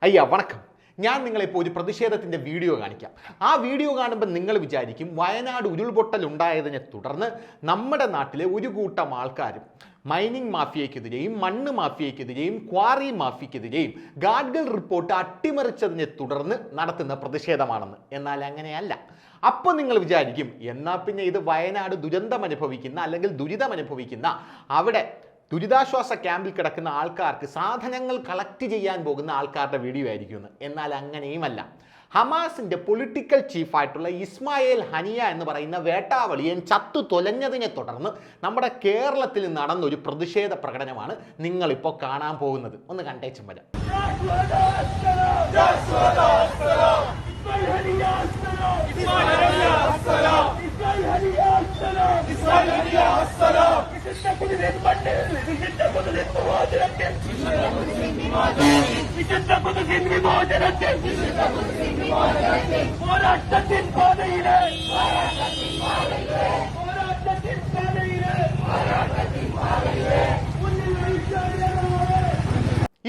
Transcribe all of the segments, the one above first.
അയ്യ വണക്കം. ഞാൻ നിങ്ങളിപ്പോൾ ഒരു പ്രതിഷേധത്തിൻ്റെ വീഡിയോ കാണിക്കാം. ആ വീഡിയോ കാണുമ്പോൾ നിങ്ങൾ വിചാരിക്കും വയനാട് ഉരുൾപൊട്ടൽ ഉണ്ടായതിനെ തുടർന്ന് നമ്മുടെ നാട്ടിലെ ഒരു കൂട്ടം ആൾക്കാരും മൈനിങ് മാഫിയയ്ക്കെതിരെയും മണ്ണ് മാഫിയയ്ക്കെതിരെയും ക്വാറി മാഫിയയ്ക്കെതിരെയും ഗാഡ്ഗിൽ റിപ്പോർട്ട് അട്ടിമറിച്ചതിനെ തുടർന്ന് നടത്തുന്ന പ്രതിഷേധമാണെന്ന്. എന്നാൽ അങ്ങനെയല്ല. അപ്പോൾ നിങ്ങൾ വിചാരിക്കും എന്നാൽ പിന്നെ ഇത് വയനാട് ദുരന്തമനുഭവിക്കുന്ന അല്ലെങ്കിൽ ദുരിതമനുഭവിക്കുന്ന അവിടെ ദുരിതാശ്വാസ ക്യാമ്പിൽ കിടക്കുന്ന ആൾക്കാർക്ക് സാധനങ്ങൾ കളക്ട് ചെയ്യാൻ പോകുന്ന ആൾക്കാരുടെ വീഡിയോ ആയിരിക്കുമെന്ന്. എന്നാൽ അങ്ങനെയുമല്ല. ഹമാസിന്റെ പൊളിറ്റിക്കൽ ചീഫായിട്ടുള്ള ഇസ്മായിൽ ഹനിയ എന്ന് പറയുന്ന വേട്ടാവളിയൻ ചത്തു തൊലഞ്ഞതിനെ തുടർന്ന് നമ്മുടെ കേരളത്തിൽ നടന്നൊരു പ്രതിഷേധ പ്രകടനമാണ് നിങ്ങളിപ്പോൾ കാണാൻ പോകുന്നത്. ഒന്ന് കണ്ടേച്ചും വരാം.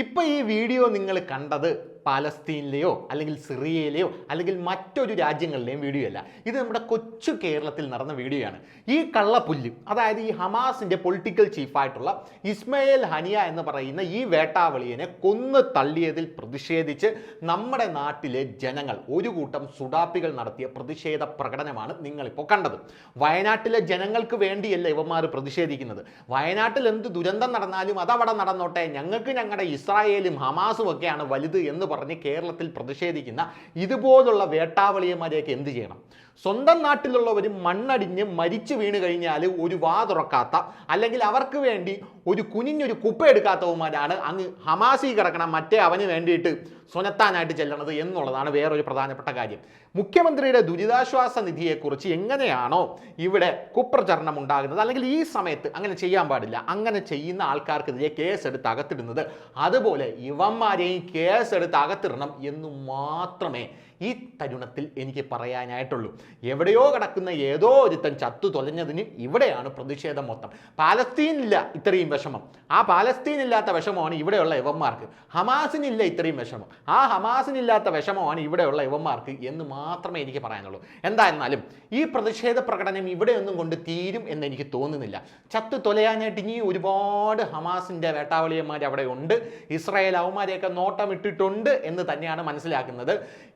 ഇപ്പൊ ഈ വീഡിയോ നിങ്ങൾ കണ്ടത് പാലസ്തീനിലെയോ അല്ലെങ്കിൽ സിറിയയിലെയോ അല്ലെങ്കിൽ മറ്റൊരു രാജ്യങ്ങളിലെയും വീഡിയോ അല്ല. ഇത് നമ്മുടെ കൊച്ചു കേരളത്തിൽ നടന്ന വീഡിയോ ആണ്. ഈ കള്ളപ്പുല്ല്, അതായത് ഈ ഹമാസിന്റെ പൊളിറ്റിക്കൽ ചീഫായിട്ടുള്ള ഇസ്മായിൽ ഹനിയ എന്ന് പറയുന്ന ഈ വേട്ടാവളിയനെ കൊന്നു തള്ളിയതിൽ പ്രതിഷേധിച്ച് നമ്മുടെ നാട്ടിലെ ജനങ്ങൾ ഒരു കൂട്ടം സുഡാപ്പികൾ നടത്തിയ പ്രതിഷേധ പ്രകടനമാണ് നിങ്ങളിപ്പോൾ കണ്ടത്. വയനാട്ടിലെ ജനങ്ങൾക്ക് വേണ്ടിയല്ല ഇവന്മാർ പ്രതിഷേധിക്കുന്നത്. വയനാട്ടിൽ എന്ത് ദുരന്തം നടന്നാലും അതവിടെ നടന്നോട്ടെ, ഞങ്ങൾക്ക് ഞങ്ങളുടെ ഇസ്രായേലും ഹമാസും ഒക്കെയാണ് വലുത് എന്ന് പറഞ്ഞ് കേരളത്തിൽ പ്രതിഷേധിക്കുന്ന ഇതുപോലുള്ള വേട്ടാവളിയന്മാരെയൊക്കെ എന്ത് ചെയ്യണം? സ്വന്തം നാട്ടിലുള്ളവരും മണ്ണടിഞ്ഞ് മരിച്ചു വീണ് കഴിഞ്ഞാൽ ഒരു വാ തുറക്കാത്ത അല്ലെങ്കിൽ അവർക്ക് വേണ്ടി ഒരു കുനിഞ്ഞൊരു കുപ്പ എടുക്കാത്തവന്മാരാണ് അങ്ങ് ഹമാസി കിടക്കണം മറ്റേ അവന് വേണ്ടിയിട്ട് സ്വനത്താനായിട്ട് ചെല്ലണത് എന്നുള്ളതാണ് വേറൊരു പ്രധാനപ്പെട്ട കാര്യം. മുഖ്യമന്ത്രിയുടെ ദുരിതാശ്വാസ നിധിയെക്കുറിച്ച് എങ്ങനെയാണോ ഇവിടെ കുപ്രചരണം ഉണ്ടാകുന്നത്, അല്ലെങ്കിൽ ഈ സമയത്ത് അങ്ങനെ ചെയ്യാൻ പാടില്ല, അങ്ങനെ ചെയ്യുന്ന ആൾക്കാർക്കെതിരെ കേസെടുത്ത് അകത്തിടുന്നത്, അതുപോലെ ഇവന്മാരെയും കേസെടുത്ത് അകത്തിടണം എന്ന് മാത്രമേ ഈ തരുണത്തിൽ എനിക്ക് പറയാനായിട്ടുള്ളൂ. എവിടെയോ കിടക്കുന്ന ഏതോ ഒരുത്തൻ ചത്തു തൊലഞ്ഞതിന് ഇവിടെയാണ് പ്രതിഷേധം മൊത്തം. പാലസ്തീനില്ല ഇത്രയും വിഷമം, ആ പാലസ്തീനില്ലാത്ത വിഷമമാണ് ഇവിടെയുള്ള ഇവന്മാർക്ക്. ഹമാസിനില്ല ഇത്രയും വിഷമം, ആ ഹമാസിനില്ലാത്ത വിഷമമാണ് ഇവിടെയുള്ള ഇവന്മാർക്ക് എന്ന് മാത്രമേ എനിക്ക് പറയാനുള്ളൂ. എന്തായിരുന്നാലും ഈ പ്രതിഷേധ പ്രകടനം ഇവിടെയൊന്നും കൊണ്ട് തീരും എന്ന് എനിക്ക് തോന്നുന്നില്ല. ചത്തു തൊലയാനായിട്ട് ഇനി ഒരുപാട് ഹമാസിൻ്റെ വേട്ടാവളിയന്മാർ അവിടെ ഉണ്ട്. ഇസ്രായേൽ അവന്മാരെയൊക്കെ നോട്ടമിട്ടിട്ടുണ്ട് എന്ന് തന്നെയാണ് മനസ്സിലാക്കുന്നത്.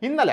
ഇന്നലെ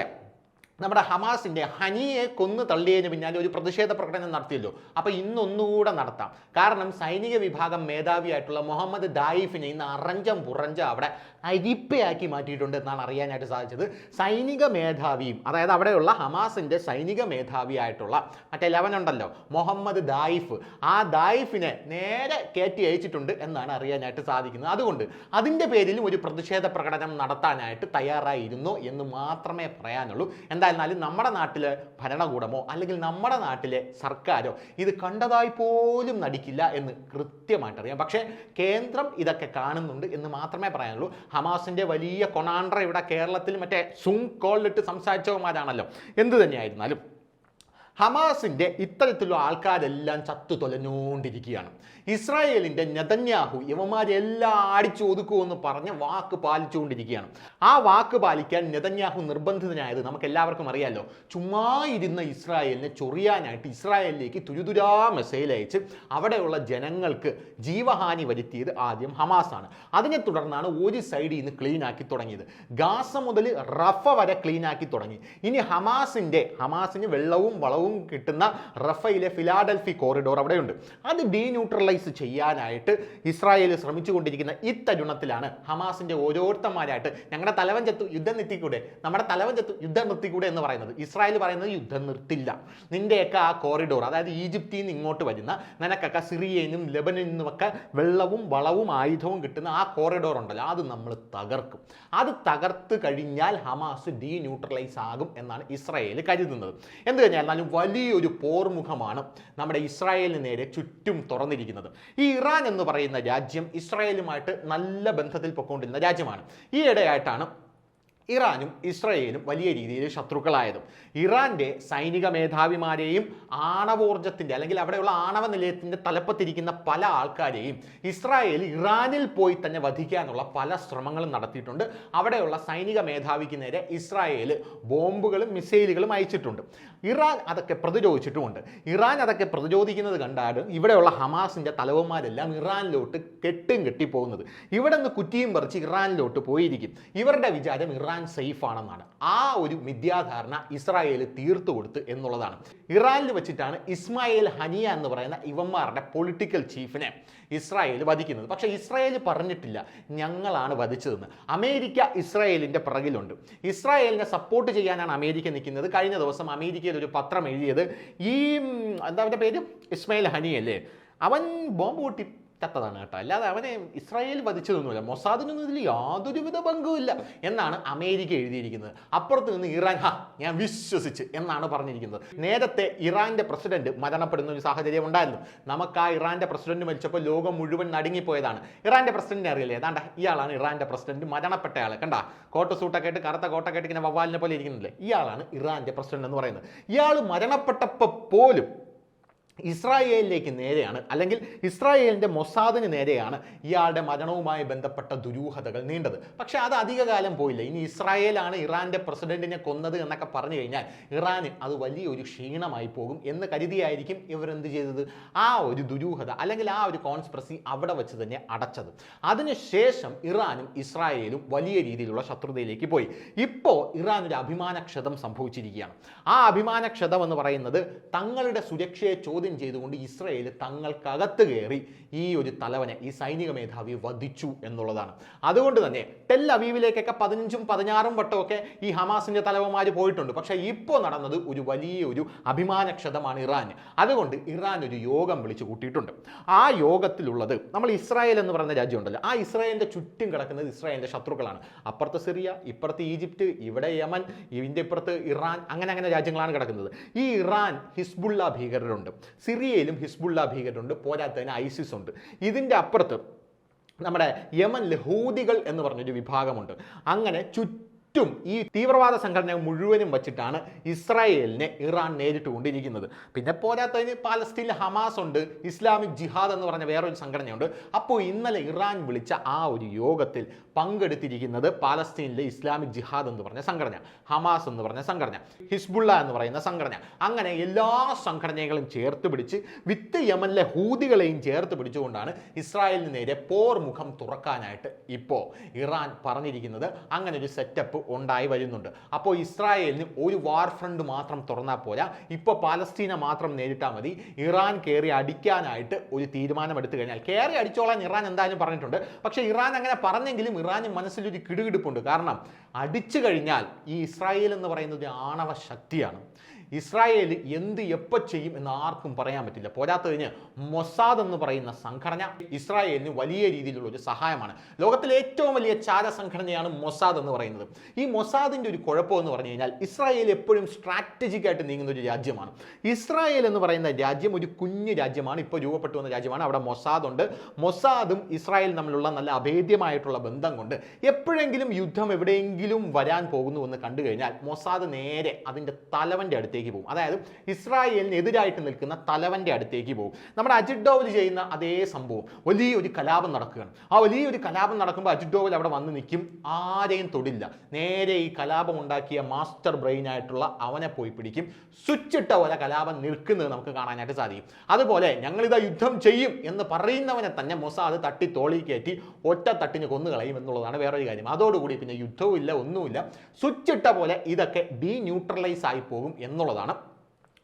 നമ്മുടെ ഹമാസിൻ്റെ ഹനിയെ കൊന്നു തള്ളിയതിന് പിന്നാലെ ഒരു പ്രതിഷേധ പ്രകടനം നടത്തിയല്ലോ. അപ്പോൾ ഇന്നൊന്നുകൂടെ നടത്താം. കാരണം സൈനിക വിഭാഗം മേധാവിയായിട്ടുള്ള മുഹമ്മദ് ദായിഫിനെ ഇന്ന് അറഞ്ചം പുറഞ്ചം അവിടെ അരിപ്പയാക്കി മാറ്റിയിട്ടുണ്ട് എന്നാണ് അറിയാനായിട്ട് സാധിച്ചത്. സൈനിക മേധാവിയും, അതായത് അവിടെയുള്ള ഹമാസിൻ്റെ സൈനിക മേധാവിയായിട്ടുള്ള മറ്റേ ലെവനുണ്ടല്ലോ മുഹമ്മദ് ദായിഫ്, ആ ദായിഫിനെ നേരെ കയറ്റി അയച്ചിട്ടുണ്ട് എന്നാണ് അറിയാനായിട്ട് സാധിക്കുന്നത്. അതുകൊണ്ട് അതിൻ്റെ പേരിലും ഒരു പ്രതിഷേധ പ്രകടനം നടത്താനായിട്ട് തയ്യാറായിരുന്നു എന്ന് മാത്രമേ പറയാനുള്ളൂ. എന്നാലും നമ്മുടെ നാട്ടിലെ ഭരണകൂടമോ അല്ലെങ്കിൽ നമ്മുടെ നാട്ടിലെ സർക്കാരോ ഇത് കണ്ടതായി പോലും നടിക്കില്ല എന്ന് കൃത്യമായിട്ട് അറിയാം. പക്ഷേ കേന്ദ്രം ഇതൊക്കെ കാണുന്നുണ്ട് എന്ന് മാത്രമേ പറയാനുള്ളൂ. ഹമാസിൻ്റെ വലിയ കൊണാണ്ട്ര ഇവിടെ കേരളത്തിൽ മറ്റേ സും കോളിലിട്ട് സംസാരിച്ചവന്മാരാണല്ലോ. എന്തു തന്നെയായിരുന്നാലും ഹമാസിൻ്റെ ഇത്തരത്തിലുള്ള ആൾക്കാരെല്ലാം ചത്തു തൊലഞ്ഞുകൊണ്ടിരിക്കുകയാണ്. ഇസ്രായേലിൻ്റെ നെതന്യാഹു ഇവന്മാരെല്ലാം അടിച്ചു ഒതുക്കുമെന്ന് പറഞ്ഞ് വാക്ക് പാലിച്ചുകൊണ്ടിരിക്കുകയാണ്. ആ വാക്ക് പാലിക്കാൻ നെതന്യാഹു നിർബന്ധിതനായത് നമുക്ക് എല്ലാവർക്കും അറിയാമല്ലോ. ചുമ്മാ ഇരുന്ന ഇസ്രായേലിനെ ചൊറിയാനായിട്ട് ഇസ്രായേലിലേക്ക് തുരുതുരാ മെസ്സേജ് അയച്ച് അവിടെയുള്ള ജനങ്ങൾക്ക് ജീവഹാനി വരുത്തിയത് ആദ്യം ഹമാസാണ്. അതിനെ തുടർന്നാണ് ഒരു സൈഡിൽ നിന്ന് ക്ലീൻ ആക്കി തുടങ്ങിയത്. ഗാസ മുതൽ റഫ വരെ ക്ലീൻ ആക്കി തുടങ്ങി. ഇനി ഹമാസിന് വെള്ളവും വളവും കിട്ടുന്ന റഫയിലെ ഫിലാഡൽഫി കോറിഡോർ അവിടെയുണ്ട്. അത് ഡീന്യൂട്രലൈസ് ചെയ്യാനായിട്ട് ഇസ്രായേൽ ശ്രമിച്ചുകൊണ്ടിരിക്കുന്ന ഈ തരുണത്തിലാണ് ഹമാസിന്റെ ഓരോരുത്തന്മാരായിട്ട് ഞങ്ങളുടെ തലവൻ ചത്തു യുദ്ധം നിർത്തിക്കൂടെ, നമ്മുടെ തലവൻ ചത്തു യുദ്ധം നിർത്തിക്കൂടെ എന്ന് പറയുന്നത്. ഇസ്രായേൽ പറയുന്നത് യുദ്ധം നിർത്തില്ല, നിന്റെയൊക്കെ ആ കോറിഡോർ, അതായത് ഈജിപ്തിൽ നിന്ന് ഇങ്ങോട്ട് വരുന്ന നിനക്കൊക്കെ സിറിയയിലും ലെബനിൽ നിന്നുമൊക്കെ വെള്ളവും വളവും ആയുധവും കിട്ടുന്ന ആ കോറിഡോർ ഉണ്ടല്ലോ, അത് നമ്മൾ തകർക്കും. അത് തകർത്ത് കഴിഞ്ഞാൽ ഹമാസ് ഡീന്യൂട്രലൈസ് ആകും എന്നാണ് ഇസ്രായേൽ കരുതുന്നത്. എന്ത് തന്നെയായിരുന്നാലും വലിയൊരു പോർമുഖമാണ് നമ്മുടെ ഇസ്രായേലിന് നേരെ ചുറ്റും തുറന്നിരിക്കുന്നത്. ഈ ഇറാൻ എന്ന് പറയുന്ന രാജ്യം ഇസ്രായേലുമായിട്ട് നല്ല ബന്ധത്തിൽ പൊയ്ക്കൊണ്ടിരുന്ന രാജ്യമാണ്. ഈ ഇടയായിട്ടാണ് ഇറാനും ഇസ്രായേലും വലിയ രീതിയിൽ ശത്രുക്കളായതും. ഇറാന്റെ സൈനിക മേധാവിമാരെയും ആണവോർജത്തിന്റെ അല്ലെങ്കിൽ അവിടെയുള്ള ആണവ നിലയത്തിന്റെ തലപ്പത്തിരിക്കുന്ന പല ആൾക്കാരെയും ഇസ്രായേൽ ഇറാനിൽ പോയി തന്നെ വധിക്കാനുള്ള പല ശ്രമങ്ങളും നടത്തിയിട്ടുണ്ട്. അവിടെയുള്ള സൈനിക മേധാവിക്ക് നേരെ ഇസ്രായേൽ ബോംബുകളും മിസൈലുകളും അയച്ചിട്ടുണ്ട്. ഇറാൻ അതൊക്കെ പ്രതിരോധിച്ചിട്ടുമുണ്ട്. ഇറാൻ അതൊക്കെ പ്രതിരോധിക്കുന്നത് കണ്ടാണ് ഇവിടെയുള്ള ഹമാസിന്റെ തലവന്മാരെല്ലാം ഇറാനിലോട്ട് കെട്ടിപ്പോകുന്നത്. ഇവിടെ നിന്ന് കുറ്റിയും പറിച്ച് ഇറാനിലോട്ട് പോയിരിക്കും. ഇവരുടെ വിചാരം ഇറാൻ സേഫ് ആണെന്നാണ്. ആ ഒരു മിഥ്യാധാരണ ഇസ്രായേൽ തീർത്തു കൊടുത്ത് എന്നുള്ളതാണ്. ഇറാനിൽ വെച്ചിട്ടാണ് ഇസ്മായിൽ ഹനിയ എന്ന് പറയുന്ന ഇവന്മാരുടെ പൊളിറ്റിക്കൽ ചീഫിനെ ഇസ്രായേൽ വധിക്കുന്നത്. പക്ഷേ ഇസ്രായേൽ പറഞ്ഞിട്ടില്ല ഞങ്ങളാണ് വധിച്ചതെന്ന്. അമേരിക്ക ഇസ്രായേലിന്റെ പിറകിലുണ്ട്. ഇസ്രായേലിനെ സപ്പോർട്ട് ചെയ്യാനാണ് അമേരിക്ക നിൽക്കുന്നത്. കഴിഞ്ഞ ദിവസം അമേരിക്കയിൽ ഒരു പത്രം എഴുതിയത് ഈ എന്താ അവൻ്റെ പേര് ഇസ്മായിൽ ഹനിയല്ലേ, അവൻ ബോംബ് പൊട്ടി ചത്തതാണ് കേട്ടോ, അല്ലാതെ അവനെ ഇസ്രായേൽ വധിച്ചതൊന്നുമില്ല, മൊസാദിനൊന്നും ഇതിൽ യാതൊരുവിധ പങ്കുമില്ല എന്നാണ് അമേരിക്ക എഴുതിയിരിക്കുന്നത്. അപ്പുറത്ത് നിന്ന് ഇറാൻ ഞാൻ വിശ്വസിച്ച് എന്നാണ് പറഞ്ഞിരിക്കുന്നത്. നേരത്തെ ഇറാന്റെ പ്രസിഡന്റ് മരണപ്പെടുന്ന ഒരു സാഹചര്യം ഉണ്ടായിരുന്നു. നമുക്ക് ആ ഇറാന്റെ പ്രസിഡന്റ് മരിച്ചപ്പോൾ ലോകം മുഴുവൻ നടുങ്ങിപ്പോയതാണ്. ഇറാന്റെ പ്രസിഡന്റിനെ അറിയില്ലേ, ഏതാണ്ട ഇയാളാണ് ഇറാന്റെ പ്രസിഡന്റ്, മരണപ്പെട്ട ആൾ കണ്ട കോട്ട് സൂട്ടൊക്കെ ആയിട്ട് കറുത്ത കോട്ടൊക്കെ ആയിട്ട് ഇങ്ങനെ വവ്വാലിനെ പോലെ ഇരിക്കുന്നില്ലേ, ഇയാളാണ് ഇറാന്റെ പ്രസിഡന്റ് എന്ന് പറയുന്നത്. ഇയാൾ മരണപ്പെട്ടപ്പോൾ പോലും ഇസ്രായേലിലേക്ക് നേരെയാണ്, അല്ലെങ്കിൽ ഇസ്രായേലിൻ്റെ മൊസാദിന് നേരെയാണ് ഇയാളുടെ മരണവുമായി ബന്ധപ്പെട്ട ദുരൂഹതകൾ നീണ്ടത്. പക്ഷേ അത് അധികകാലം പോയില്ല. ഇനി ഇസ്രായേലാണ് ഇറാന്റെ പ്രസിഡന്റിനെ കൊന്നത് എന്നൊക്കെ പറഞ്ഞു കഴിഞ്ഞാൽ ഇറാന് അത് വലിയൊരു ക്ഷീണമായി പോകും എന്ന് കരുതിയായിരിക്കും ഇവരെന്ത് ചെയ്തത്, ആ ഒരു ദുരൂഹത അല്ലെങ്കിൽ ആ ഒരു കോൺസ്പിറസി അവിടെ വെച്ച് തന്നെ അടച്ചത്. അതിനുശേഷം ഇറാനും ഇസ്രായേലും വലിയ രീതിയിലുള്ള ശത്രുതയിലേക്ക് പോയി. ഇപ്പോൾ ഇറാൻ ഒരു അഭിമാനക്ഷതം സംഭവിച്ചിരിക്കുകയാണ്. ആ അഭിമാനക്ഷതം എന്ന് പറയുന്നത് തങ്ങളുടെ സുരക്ഷയെ ചോദ്യം ചെയ്തുകൊണ്ട് ഇസ്രായേൽ തങ്ങൾക്കകത്ത് കയറി ഈ ഒരു തലവനെ, ഈ സൈനിക മേധാവിയെ വധിച്ചു എന്നുള്ളതാണ്. അതുകൊണ്ട് തന്നെ ടെൽ അവീവിലേക്കൊക്കെ 15ഉം 16ഉം വട്ടമൊക്കെ ഈ ഹമാസിന്റെ തലവന്മാർ പോയിട്ടുണ്ട്. പക്ഷേ ഇപ്പോൾ നടന്നത് ഒരു വലിയൊരു അഭിമാനക്ഷതമാണ് ഇറാന്. അതുകൊണ്ട് ഇറാൻ ഒരു യോഗം വിളിച്ചു കൂട്ടിയിട്ടുണ്ട്. ആ യോഗത്തിലുള്ളത് നമ്മൾ ഇസ്രായേൽ എന്ന് പറയുന്ന രാജ്യമുണ്ടല്ലോ, ആ ഇസ്രായേലിന്റെ ചുറ്റും കിടക്കുന്നത് ഇസ്രായേലിന്റെ ശത്രുക്കളാണ്. അപ്പുറത്ത് സിറിയ, ഇപ്പുറത്ത് ഈജിപ്റ്റ്, ഇവിടെ യമൻ, ഇതിൻ്റെ ഇപ്പുറത്ത് ഇറാൻ, അങ്ങനെ രാജ്യങ്ങളാണ് കിടക്കുന്നത്. ഈ ഇറാൻ ഹിസ്ബുള്ള ഭീകരരുണ്ട്, സിറിയയിലും ഹിസ്ബുള്ള ഭീകരരുണ്ട്, പോരാത്തതിന് ഐസിസ് ഉണ്ട്. ഇതിൻ്റെ അപ്പുറത്ത് നമ്മുടെ യമനിൽ ഹൂതികൾ എന്ന് പറഞ്ഞൊരു വിഭാഗമുണ്ട്. അങ്ങനെ ഈ തീവ്രവാദ സംഘടന മുഴുവനും വച്ചിട്ടാണ് ഇസ്രായേലിനെ ഇറാൻ നേരിട്ടുകൊണ്ടിരിക്കുന്നത്. പിന്നെ പോരാത്തതിന് പാലസ്തീനിൽ ഹമാസ് ഉണ്ട്, ഇസ്ലാമിക് ജിഹാദ് എന്ന് പറഞ്ഞ വേറൊരു സംഘടനയുണ്ട്. അപ്പോൾ ഇന്നലെ ഇറാൻ വിളിച്ച ആ ഒരു യോഗത്തിൽ പങ്കെടുത്തിരിക്കുന്നത് പാലസ്തീനിലെ ഇസ്ലാമിക് ജിഹാദ് എന്ന് പറഞ്ഞ സംഘടന, ഹമാസ് എന്ന് പറഞ്ഞ സംഘടന, ഹിസ്ബുള്ള എന്ന് പറയുന്ന സംഘടന, അങ്ങനെ എല്ലാ സംഘടനകളും ചേർത്ത് പിടിച്ച് വിത്ത് യമനിലെ ഹൂതികളെയും ചേർത്ത് പിടിച്ചുകൊണ്ടാണ് ഇസ്രായേലിന് നേരെ പോർമുഖം തുറക്കാനായിട്ട് ഇപ്പോൾ ഇറാൻ പറഞ്ഞിരിക്കുന്നത്. അങ്ങനെ ഒരു സെറ്റപ്പ് ഉണ്ടായി വരുന്നുണ്ട്. അപ്പോൾ ഇസ്രായേലിന് ഒരു വാർ ഫ്രണ്ട് മാത്രം തുറന്നാൽ പോരാ, ഇപ്പോൾ പാലസ്തീനെ മാത്രം നേരിട്ടാൽ മതി. ഇറാൻ കയറി അടിക്കാനായിട്ട് ഒരു തീരുമാനമെടുത്തു കഴിഞ്ഞാൽ, കയറി അടിച്ചോളാൻ ഇറാൻ എന്തായാലും പറഞ്ഞിട്ടുണ്ട്. പക്ഷേ ഇറാൻ അങ്ങനെ പറഞ്ഞെങ്കിലും ഇറാന് മനസ്സിലൊരു കിടുകിടുപ്പുണ്ട്. കാരണം അടിച്ചു കഴിഞ്ഞാൽ ഈ ഇസ്രായേൽ എന്ന് പറയുന്നത് ആണവ ശക്തിയാണ്. ഇസ്രായേൽ എന്ത് എപ്പോൾ ചെയ്യും എന്ന് ആർക്കും പറയാൻ പറ്റില്ല. പോരാത്തതിന് മൊസാദ് എന്ന് പറയുന്ന സംഘടന ഇസ്രായേലിന് വലിയ രീതിയിലുള്ള ഒരു സഹായമാണ്. ലോകത്തിലെ ഏറ്റവും വലിയ ചാര സംഘടനയാണ് മൊസാദ് എന്ന് പറയുന്നത്. ഈ മൊസാദിൻ്റെ ഒരു കുഴപ്പമെന്ന് പറഞ്ഞു കഴിഞ്ഞാൽ ഇസ്രായേൽ എപ്പോഴും സ്ട്രാറ്റജിക് ആയിട്ട് നീങ്ങുന്ന ഒരു രാജ്യമാണ്. ഇസ്രായേൽ എന്ന് പറയുന്ന രാജ്യം ഒരു കുഞ്ഞു രാജ്യമാണ്, ഇപ്പോൾ രൂപപ്പെട്ടു വന്ന രാജ്യമാണ്. അവിടെ മൊസാദ് ഉണ്ട്. മൊസാദും ഇസ്രായേലും തമ്മിലുള്ള നല്ല അഭേദ്യമായിട്ടുള്ള ബന്ധം കൊണ്ട് എപ്പോഴെങ്കിലും യുദ്ധം എവിടെയെങ്കിലും വരാൻ പോകുന്നു എന്ന് കണ്ടു കഴിഞ്ഞാൽ മൊസാദ് നേരെ അതിൻ്റെ തലവൻ്റെ അടുത്തേക്ക് പോകും. അതായത് ഇസ്രായേലിന് എതിരായിട്ട് നിൽക്കുന്ന തലവന്റെ അടുത്തേക്ക് പോകും. നമ്മുടെ അജിത് ഡോവൽ ചെയ്യുന്ന അതേ സംഭവം. വലിയൊരു കലാപം നടക്കുകയാണ്. ആ വലിയൊരു കലാപം നടക്കുമ്പോൾ അജിത് ഡോവൽ അവിടെ വന്ന് നിൽക്കും, ആരെയും തൊടില്ല. നേരെ ഈ കലാപം ഉണ്ടാക്കിയ മാസ്റ്റർ ബ്രെയിൻ ആയിട്ടുള്ള അവനെ പോയി പിടിക്കും. സ്വിച്ച് ഇട്ട പോലെ കലാപം നിൽക്കുന്നത് നമുക്ക് കാണാനായിട്ട് സാധിക്കും. അതുപോലെ ഞങ്ങളിതാ യുദ്ധം ചെയ്യും എന്ന് പറയുന്നവനെ തന്നെ മൊസാദ് തട്ടി തോളി കയറ്റി ഒറ്റ തട്ടിന് കൊന്നുകളയും എന്നുള്ളതാണ് വേറൊരു കാര്യം. അതോടുകൂടി പിന്നെ യുദ്ധവും ഇല്ല, ഒന്നുമില്ല. സ്വിച്ച് ഇട്ട പോലെ ഇതൊക്കെ ഡീന്യൂട്രലൈസ് ആയി പോകും എന്നുള്ളതാണ്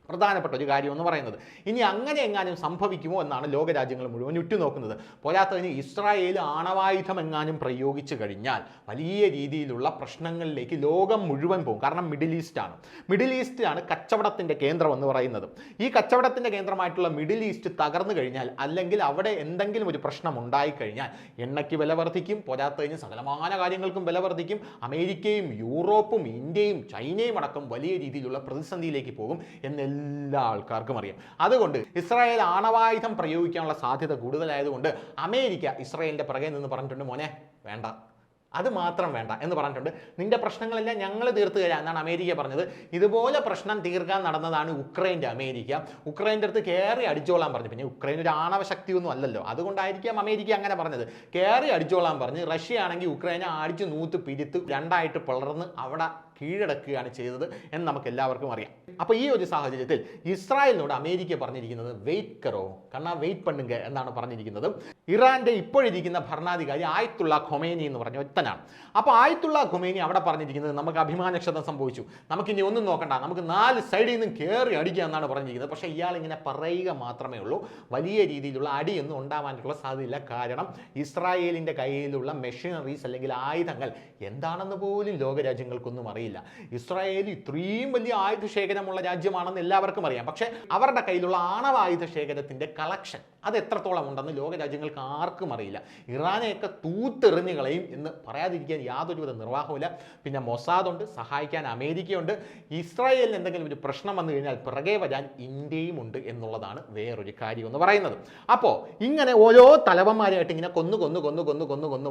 പ്രധാനപ്പെട്ട ഒരു കാര്യം എന്ന് പറയുന്നത്. ഇനി അങ്ങനെ എങ്ങാനും സംഭവിക്കുമോ എന്നാണ് ലോകരാജ്യങ്ങൾ മുഴുവൻ ഉറ്റുനോക്കുന്നത്. പോരാത്തതിന് ഇസ്രായേൽ ആണവായുധം എങ്ങാനും പ്രയോഗിച്ചു കഴിഞ്ഞാൽ വലിയ രീതിയിലുള്ള പ്രശ്നങ്ങളിലേക്ക് ലോകം മുഴുവൻ പോകും. കാരണം മിഡിൽ ഈസ്റ്റാണ് കച്ചവടത്തിൻ്റെ കേന്ദ്രം എന്ന് പറയുന്നത്. ഈ കച്ചവടത്തിൻ്റെ കേന്ദ്രമായിട്ടുള്ള മിഡിൽ ഈസ്റ്റ് തകർന്നു കഴിഞ്ഞാൽ, അല്ലെങ്കിൽ അവിടെ എന്തെങ്കിലും ഒരു പ്രശ്നം ഉണ്ടായിക്കഴിഞ്ഞാൽ എണ്ണയ്ക്ക് വില വർദ്ധിക്കും. പോരാത്തതിന് സകലമാന കാര്യങ്ങൾക്കും വില വർദ്ധിക്കും. അമേരിക്കയും യൂറോപ്പും ഇന്ത്യയും ചൈനയും അടക്കം വലിയ രീതിയിലുള്ള പ്രതിസന്ധിയിലേക്ക് പോകും എന്ന് എല്ലാ ആൾക്കാർക്കും അറിയാം. അതുകൊണ്ട് ഇസ്രായേൽ ആണവായുധം പ്രയോഗിക്കാനുള്ള സാധ്യത കൂടുതലായതുകൊണ്ട് അമേരിക്ക ഇസ്രായേലിന്റെ പിറകെ നിന്ന് പറഞ്ഞിട്ടുണ്ട്, മോനെ വേണ്ട, അത് മാത്രം വേണ്ട എന്ന് പറഞ്ഞിട്ടുണ്ട്. നിന്റെ പ്രശ്നങ്ങളെല്ലാം ഞങ്ങൾ തീർത്ത് തരാം എന്നാണ് അമേരിക്ക പറഞ്ഞത്. ഇതുപോലെ പ്രശ്നം തീർക്കാൻ നടന്നതാണ് ഉക്രൈൻ്റെ അമേരിക്ക. ഉക്രൈൻ്റെ അടുത്ത് കയറി അടിച്ചോളാൻ പറഞ്ഞു. പിന്നെ ഉക്രൈൻ ഒരു ആണവ ശക്തിയൊന്നും അല്ലല്ലോ, അതുകൊണ്ടായിരിക്കാം അമേരിക്ക അങ്ങനെ പറഞ്ഞത്. കയറി അടിച്ചോളാൻ പറഞ്ഞ് റഷ്യ ആണെങ്കിൽ ഉക്രൈനെ അടിച്ച് നൂത്ത് പിരുത്ത് രണ്ടായിട്ട് പിളർന്ന് അവിടെ കീഴടക്കുകയാണ് ചെയ്തത് എന്ന് നമുക്ക് എല്ലാവർക്കും അറിയാം. അപ്പോൾ ഈ ഒരു സാഹചര്യത്തിൽ ഇസ്രായേലിനോട് അമേരിക്ക പറഞ്ഞിരിക്കുന്നത് വെയിറ്റ് കറോ കണ്ണാ വെയിറ്റ് പണ്ണുങ്ക എന്നാണ് പറഞ്ഞിരിക്കുന്നത്. ഇറാന്റെ ഇപ്പോഴിരിക്കുന്ന ഭരണാധികാരി ആയത്തുള്ള ഖൊമേനി എന്ന് പറഞ്ഞ ഒറ്റനാണ്. അപ്പോൾ ആയത്തുള്ള ഖൊമേനി അവിടെ പറഞ്ഞിരിക്കുന്നത് നമുക്ക് അഭിമാനക്ഷതം സംഭവിച്ചു, നമുക്കിനി ഒന്നും നോക്കണ്ട, നമുക്ക് 4 സൈഡിൽ നിന്നും കയറി അടിക്കുക എന്നാണ് പറഞ്ഞിരിക്കുന്നത്. പക്ഷേ ഇയാൾ ഇങ്ങനെ പറയുക മാത്രമേ ഉള്ളൂ, വലിയ രീതിയിലുള്ള അടിയൊന്നും ഉണ്ടാവാനുള്ള സാധ്യതയില്ല. കാരണം ഇസ്രായേലിൻ്റെ കയ്യിലുള്ള മെഷീനറീസ് അല്ലെങ്കിൽ ആയുധങ്ങൾ എന്താണെന്ന് പോലും ലോകരാജ്യങ്ങൾക്കൊന്നും അറിയില്ല. ഇസ്രായേൽ ഇത്രയും വലിയ ആയുധ ശേഖരമുള്ള രാജ്യമാണെന്ന് എല്ലാവർക്കും അറിയാം. പക്ഷേ അവരുടെ കയ്യിലുള്ള ആണവായുധ ശേഖരത്തിന്റെ കളക്ഷൻ അത് എത്രത്തോളം ഉണ്ടെന്ന് ലോകരാജ്യങ്ങൾക്ക് ആർക്കും അറിയില്ല. ഇറാനെയൊക്കെ തൂത്തെറിഞ്ഞു കളയും എന്ന് പറയാതിരിക്കാൻ യാതൊരുവിധ നിർവാഹമില്ല. പിന്നെ മൊസാദുണ്ട്, സഹായിക്കാൻ അമേരിക്കയുണ്ട്. ഇസ്രായേലിന് എന്തെങ്കിലും ഒരു പ്രശ്നം വന്നു കഴിഞ്ഞാൽ പിറകെ വരാൻ ഇന്ത്യയും ഉണ്ട് എന്നുള്ളതാണ് വേറൊരു കാര്യം എന്ന് പറയുന്നത്. അപ്പോൾ ഇങ്ങനെ ഓരോ തലവന്മാരായിട്ട് ഇങ്ങനെ കൊന്നു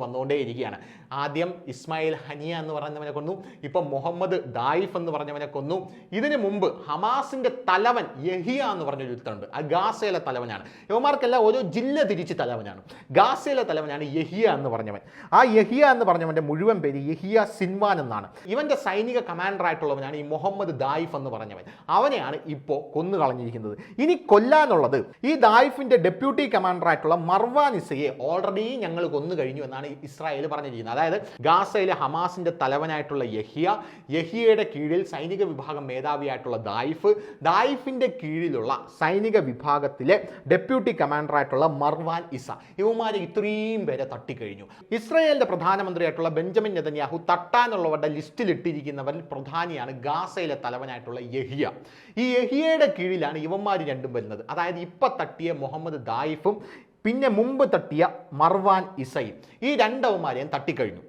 വന്നുകൊണ്ടേയിരിക്കുകയാണ്. ആദ്യം ഇസ്മായിൽ ഹനിയ എന്ന് പറഞ്ഞവനെ കൊന്നു, ഇപ്പം മുഹമ്മദ് ദായിഫ് എന്ന് പറഞ്ഞവനെ കൊന്നു. ഇതിനു മുമ്പ് ഹമാസിന്റെ തലവൻ യഹിയ എന്ന് പറഞ്ഞൊരു യുദ്ധമുണ്ട്, ആ ഗാസയിലെ തലവനാണ്. യവന്മാർക്കെല്ലാം ഓരോ ജില്ല തിരിച്ച് തലവനാണ്. ഗാസയിലെ തലവനാണ് യഹിയ എന്ന് പറഞ്ഞവൻ. ആ യഹിയ എന്ന് പറഞ്ഞവന്റെ മുഴുവൻ പേര് യഹിയ സിൻവാൻ എന്നാണ്. ഇവന്റെ സൈനിക കമാൻഡർ ആയിട്ടുള്ളവനാണ് ഈ മുഹമ്മദ് ദായിഫ് എന്ന് പറഞ്ഞവൻ. അവനെയാണ് ഇപ്പോൾ കൊന്നു കളഞ്ഞിരിക്കുന്നത്. ഇനി കൊല്ലാനുള്ളത് ഈ ദായിഫിന്റെ ഡെപ്യൂട്ടി കമാൻഡർ ആയിട്ടുള്ള മർവാൻ ഇസയെ ഓൾറെഡി ഞങ്ങൾ കൊന്നു കഴിഞ്ഞു എന്നാണ് ഇസ്രായേൽ പറഞ്ഞിരിക്കുന്നത്. അതായത് ഗാസയിലെ ഹമാസിന്റെ തലവനായിട്ടുള്ള യഹിയയുടെ കീഴിൽ സൈനിക വിഭാഗം മേധാവിയായിട്ടുള്ള ദായിഫിന്റെ കീഴിലുള്ള സൈനിക വിഭാഗത്തിലെ ഡെപ്യൂട്ടി കമാൻഡറായിട്ടുള്ള മർവാൻ ഇസ, ഇവന്മാരെ ഇത്രയും പേരെ തട്ടിക്കഴിഞ്ഞു. ഇസ്രായേലിന്റെ പ്രധാനമന്ത്രിയായിട്ടുള്ള ബെഞ്ചമിൻ നെതന്യാഹു തട്ടാനുള്ളവരുടെ ലിസ്റ്റിൽ ഇട്ടിരിക്കുന്നവരിൽ പ്രധാനിയാണ് ഗാസയിലെ തലവനായിട്ടുള്ള യഹിയ. ഈ യഹിയയുടെ കീഴിലാണ് ഇവന്മാർ രണ്ടും വരുന്നത്. അതായത് ഇപ്പൊ തട്ടിയ മുഹമ്മദ് ദായിഫും പിന്നെ മുമ്പ് തട്ടിയ മർവാൻ ഇസയും, ഈ രണ്ടവന്മാരെയും തട്ടിക്കഴിഞ്ഞു.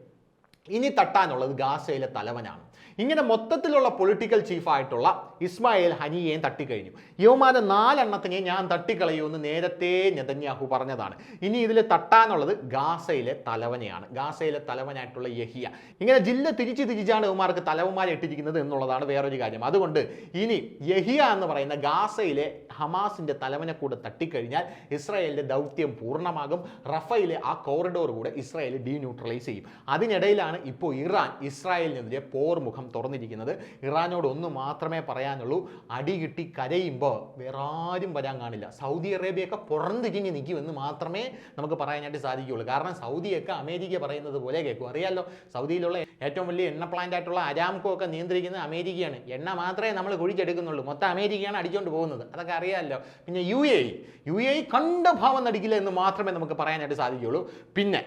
ഇനി തട്ടാനുള്ളത് ഗാസയിലെ തലവനാണ്. ഇങ്ങനെ മൊത്തത്തിലുള്ള പൊളിറ്റിക്കൽ ചീഫായിട്ടുള്ള ഇസ്മായിൽ ഹനിയെയും തട്ടിക്കഴിഞ്ഞു. യവന്മാരെ 4 എണ്ണത്തിനെ ഞാൻ തട്ടിക്കളയുമെന്ന് നേരത്തെ നെതന്യാഹു പറഞ്ഞതാണ്. ഇനി ഇതിൽ തട്ടാനുള്ളത് ഗാസയിലെ തലവനെയാണ്, ഗാസയിലെ തലവനായിട്ടുള്ള യഹിയ. ഇങ്ങനെ ജില്ല തിരിച്ചാണ് യവന്മാർക്ക് തലവന്മാരെ ഇട്ടിരിക്കുന്നത് എന്നുള്ളതാണ് വേറൊരു കാര്യം. അതുകൊണ്ട് ഇനി യഹിയ എന്ന് പറയുന്ന ഗാസയിലെ ഹമാസിന്റെ തലവനെ കൂടെ തട്ടിക്കഴിഞ്ഞാൽ ഇസ്രായേലിന്റെ ദൗത്യം പൂർണ്ണമാകും. റഫയിലെ ആ കോറിഡോർ കൂടെ ഇസ്രായേൽ ഡീന്യൂട്രലൈസ് ചെയ്യും. അതിനിടയിലാണ് ഇപ്പോൾ ഇറാൻ ഇസ്രായേലിനെതിരെ പോർമുഖം തുറന്നിരിക്കുന്നത്. ഇറാനോട് ഒന്ന് മാത്രമേ പറയാനുള്ളൂ, അടി കിട്ടി കരയുമ്പോൾ വേറെ ആരും വരാൻ കാണില്ല. സൗദി അറേബ്യയൊക്കെ പുറന്തിരിഞ്ഞ് നിൽക്കുമെന്ന് മാത്രമേ നമുക്ക് പറയാനായിട്ട് സാധിക്കുകയുള്ളൂ. കാരണം സൗദിയൊക്കെ അമേരിക്ക പറയുന്നത് പോലെ കേൾക്കും. അറിയാമല്ലോ, സൗദിയിലുള്ള ഏറ്റവും വലിയ എണ്ണ പ്ലാന്റ് ആയിട്ടുള്ള അരാംകോ ഒക്കെ നിയന്ത്രിക്കുന്നത് അമേരിക്കയാണ്. എണ്ണ മാത്രമേ നമ്മൾ കുഴിച്ചെടുക്കുന്നുള്ളൂ, മൊത്തം അമേരിക്കയാണ് അടിച്ചുകൊണ്ട് പോകുന്നത്. അതൊക്കെ അറിയാമല്ലോ. പിന്നെ യു എ കണ്ട ഭാവം നടിക്കില്ല എന്ന് മാത്രമേ നമുക്ക് പറയാനായിട്ട് സാധിക്കുകയുള്ളൂ. പിന്നെ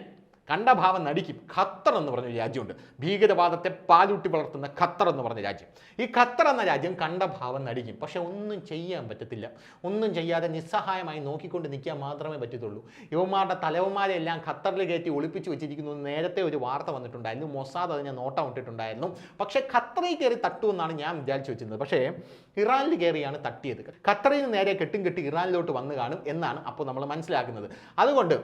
കണ്ടഭാവം നടിക്കും ഖത്തർ എന്ന് പറഞ്ഞ രാജ്യമുണ്ട്. ഭീകരവാദത്തെ പാലൂട്ടി വളർത്തുന്ന ഖത്തർ എന്ന് പറഞ്ഞ രാജ്യം. ഈ ഖത്തർ എന്ന രാജ്യം കണ്ടഭാവം നടിക്കും, പക്ഷെ ഒന്നും ചെയ്യാൻ പറ്റത്തില്ല. ഒന്നും ചെയ്യാതെ നിസ്സഹായമായി നോക്കിക്കൊണ്ട് നിൽക്കാൻ മാത്രമേ പറ്റത്തുള്ളൂ. യുവമാരുടെ തലവന്മാരെ എല്ലാം ഖത്തറിൽ കയറ്റി ഒളിപ്പിച്ച് വെച്ചിരിക്കുന്നു. നേരത്തെ ഒരു വാർത്ത വന്നിട്ടുണ്ടായിരുന്നു, മൊസാദ് അതിനെ നോട്ടം ഇട്ടിട്ടുണ്ടായിരുന്നു. പക്ഷേ ഖത്തറിൽ കയറി തട്ടുമെന്നാണ് ഞാൻ വിചാരിച്ചു വെച്ചിരുന്നത്. പക്ഷേ ഇറാനിൽ കയറിയാണ് തട്ടിയത്. ഖത്തറിൽ നിന്ന് നേരെ കെട്ടി ഇറാനിലോട്ട് വന്നു കാണും എന്നാണ് അപ്പോൾ നമ്മൾ മനസ്സിലാക്കുന്നത്. അതുകൊണ്ട്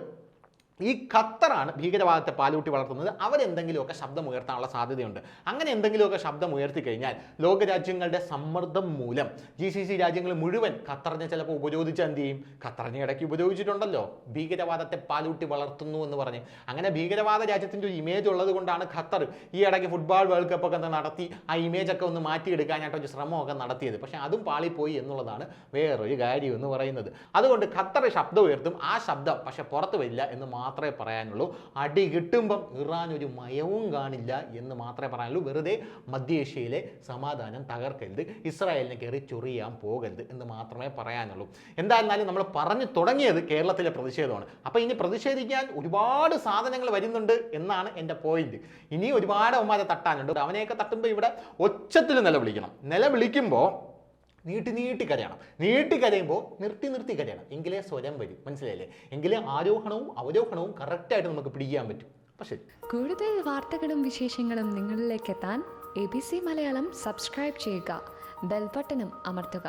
ഈ ഖത്തറാണ് ഭീകരവാദത്തെ പാലൂട്ടി വളർത്തുന്നത്. അവരെന്തെങ്കിലുമൊക്കെ ശബ്ദം ഉയർത്താനുള്ള സാധ്യതയുണ്ട്. അങ്ങനെ എന്തെങ്കിലുമൊക്കെ ശബ്ദം ഉയർത്തി കഴിഞ്ഞാൽ ലോകരാജ്യങ്ങളുടെ സമ്മർദ്ദം മൂലം GCC രാജ്യങ്ങൾ മുഴുവൻ ഖത്തറിനെ ചിലപ്പോൾ ഉപരോധിച്ചാൽ എന്ത് ചെയ്യും? ഖത്തറിനെ ഇടയ്ക്ക് ഉപരോധിച്ചിട്ടുണ്ടല്ലോ, ഭീകരവാദത്തെ പാലൂട്ടി വളർത്തുന്നു എന്ന് പറഞ്ഞ്. അങ്ങനെ ഭീകരവാദ രാജ്യത്തിൻ്റെ ഒരു ഇമേജ് ഉള്ളത് കൊണ്ടാണ് ഖത്തർ ഈ ഇടയ്ക്ക് ഫുട്ബോൾ വേൾഡ് കപ്പ് ഒക്കെ നടത്തി ആ ഇമേജൊക്കെ ഒന്ന് മാറ്റിയെടുക്കാനായിട്ട് ഒരു ശ്രമമൊക്കെ നടത്തിയത്. പക്ഷേ അതും പാളിപ്പോയി എന്നുള്ളതാണ് വേറൊരു കാര്യം എന്ന് പറയുന്നത്. അതുകൊണ്ട് ഖത്തർ ശബ്ദം ഉയർത്തും. ആ ശബ്ദം പക്ഷെ പുറത്തു വരില്ല എന്ന് മാത്രമേ പറയാനുള്ളൂ. അടി കിട്ടുമ്പം ഇറാൻ ഒരു മയവും കാണില്ല എന്ന് മാത്രമേ പറയാനുള്ളൂ. വെറുതെ മധ്യേഷ്യയിലെ സമാധാനം തകർക്കരുത്, ഇസ്രായേലിനെ കയറി ചൊറിയാൻ പോകരുത് എന്ന് മാത്രമേ പറയാനുള്ളൂ. എന്തായിരുന്നാലും നമ്മൾ പറഞ്ഞു തുടങ്ങിയത് കേരളത്തിലെ പ്രതിഷേധമാണ്. അപ്പോൾ ഇനി പ്രതിഷേധിക്കാൻ ഒരുപാട് സാധനങ്ങൾ വരുന്നുണ്ട് എന്നാണ് എൻ്റെ പോയിന്റ്. ഇനി ഒരുപാട് അവന്മാരെ തട്ടാനുണ്ട്. അവനെയൊക്കെ തട്ടുമ്പോൾ ഇവിടെ ഒച്ചത്തിൽ നിലവിളിക്കണം. നിലവിളിക്കുമ്പോൾ നീട്ടി കരയുമ്പോൾ നിർത്തി കരയണം. എങ്കിലേ സ്വരം വരും. മനസ്സിലായില്ലേ? എങ്കിലേ ആരോഹണവും അവരോഹണവും കറക്റ്റായിട്ട് നമുക്ക് പിടിക്കാൻ പറ്റും. പക്ഷേ കൂടുതൽ വാർത്തകളും വിശേഷങ്ങളും നിങ്ങളിലേക്ക് എത്താൻ ABC മലയാളം സബ്സ്ക്രൈബ് ചെയ്യുക, ബെൽ ബട്ടണും അമർത്തുക.